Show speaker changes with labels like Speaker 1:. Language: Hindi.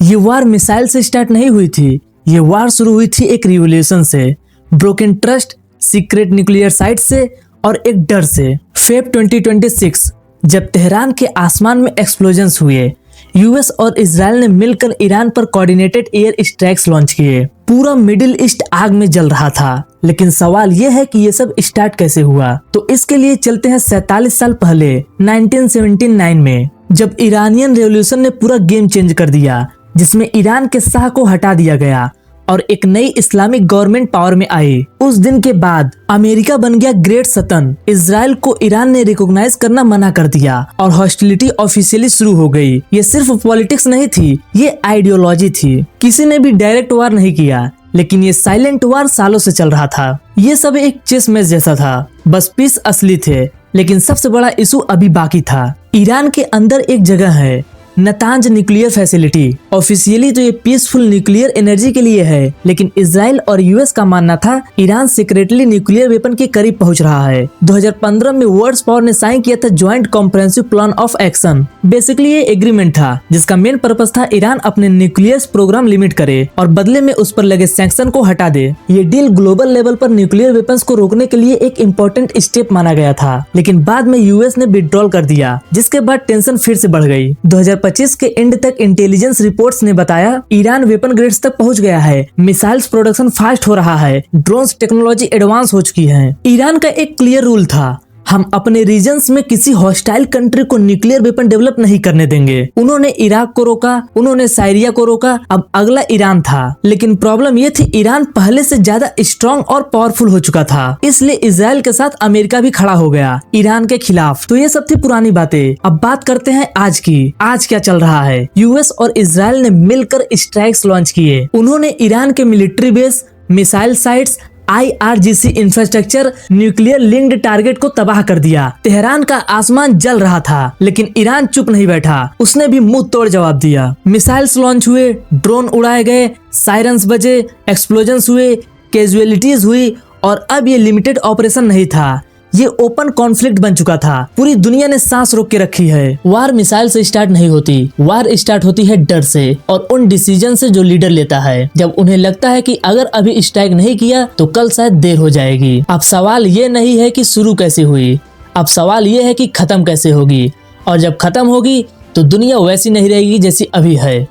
Speaker 1: ये वार मिसाइल से स्टार्ट नहीं हुई थी, ये वार शुरू हुई थी एक रिवॉल्यूशन से, broken trust, secret nuclear site से और एक डर से। फेब 2026 जब तेहरान के आसमान में एक्सप्लोजन्स हुए, यूएस और इजराइल ने मिलकर ईरान पर कोऑर्डिनेटेड एयर स्ट्राइक्स लॉन्च किए। पूरा मिडिल ईस्ट आग में जल रहा था, लेकिन सवाल यह है कि ये सब स्टार्ट कैसे हुआ। तो इसके लिए चलते हैं 47 साल पहले 1979 में, जब ईरानियन रेवोल्यूशन ने पूरा गेम चेंज कर दिया, जिसमें ईरान के शाह को हटा दिया गया और एक नई इस्लामिक गवर्नमेंट पावर में आई। उस दिन के बाद अमेरिका बन गया ग्रेट सतन। इजराइल को ईरान ने रिकॉग्नाइज करना मना कर दिया और हॉस्टिलिटी ऑफिशियली शुरू हो गई। ये सिर्फ पॉलिटिक्स नहीं थी, ये आइडियोलॉजी थी। किसी ने भी डायरेक्ट वार नहीं किया, लेकिन ये साइलेंट वार सालों से चल रहा था। ये सब एक चेस मैच जैसा था, बस पीस असली थे, लेकिन सबसे बड़ा इशू अभी बाकी था। ईरान के अंदर एक जगह है, नतांज न्यूक्लियर फैसिलिटी। ऑफिशियली तो ये पीसफुल न्यूक्लियर एनर्जी के लिए है, लेकिन इजराइल और यूएस का मानना था ईरान सीक्रेटली न्यूक्लियर वेपन के करीब पहुंच रहा है। 2015 में वर्ल्ड पावर ने साइन किया था joint comprehensive plan of action. Basically ये एग्रीमेंट था जिसका मेन पर्पस था ईरान अपने न्यूक्लियर प्रोग्राम लिमिट करे और बदले में उस पर लगे सैंक्शन को हटा दे। ये डील ग्लोबल लेवल पर न्यूक्लियर वेपन्स को रोकने के लिए एक इम्पोर्टेंट स्टेप माना गया था, लेकिन बाद में यूएस ने विड्रॉल कर दिया, जिसके बाद टेंशन फिर से बढ़ गई। 2025 के एंड तक इंटेलिजेंस रिपोर्ट्स ने बताया ईरान वेपन ग्रेड्स तक पहुंच गया है, मिसाइल्स प्रोडक्शन फास्ट हो रहा है, ड्रोन्स टेक्नोलॉजी एडवांस हो चुकी है। ईरान का एक क्लियर रूल था, हम अपने रीजन्स में किसी हॉस्टाइल कंट्री को न्यूक्लियर वेपन डेवलप नहीं करने देंगे। उन्होंने इराक को रोका, उन्होंने सीरिया को रोका, अब अगला ईरान था। लेकिन प्रॉब्लम ये थी, ईरान पहले से ज्यादा स्ट्रॉन्ग और पावरफुल हो चुका था, इसलिए इजराइल के साथ अमेरिका भी खड़ा हो गया ईरान के खिलाफ। तो ये सब थी पुरानी बातें। अब बात करते हैं आज की। आज क्या चल रहा है? यूएस और इजराइल ने मिलकर स्ट्राइक्स लॉन्च किए। उन्होंने ईरान के military base, missile sites, IRGC infrastructure, nuclear linked target को तबाह कर दिया। तेहरान का आसमान जल रहा था, लेकिन ईरान चुप नहीं बैठा, उसने भी मुंह तोड़ जवाब दिया। मिसाइल्स लॉन्च हुए, ड्रोन उड़ाए गए, सायरन्स बजे, एक्सप्लोजन्स हुए, कैजुअलिटीज हुई, और अब ये लिमिटेड ऑपरेशन नहीं था, ये ओपन कॉन्फ्लिक्ट बन चुका था। पूरी दुनिया ने सांस रोक के रखी है। वार मिसाइल से स्टार्ट नहीं होती, वार स्टार्ट होती है डर से और उन डिसीजन से जो लीडर लेता है, जब उन्हें लगता है कि अगर अभी स्ट्राइक नहीं किया तो कल शायद देर हो जाएगी। अब सवाल ये नहीं है कि शुरू कैसे हुई, अब सवाल ये है कि खत्म कैसे होगी, और जब खत्म होगी तो दुनिया वैसी नहीं रहेगी जैसी अभी है।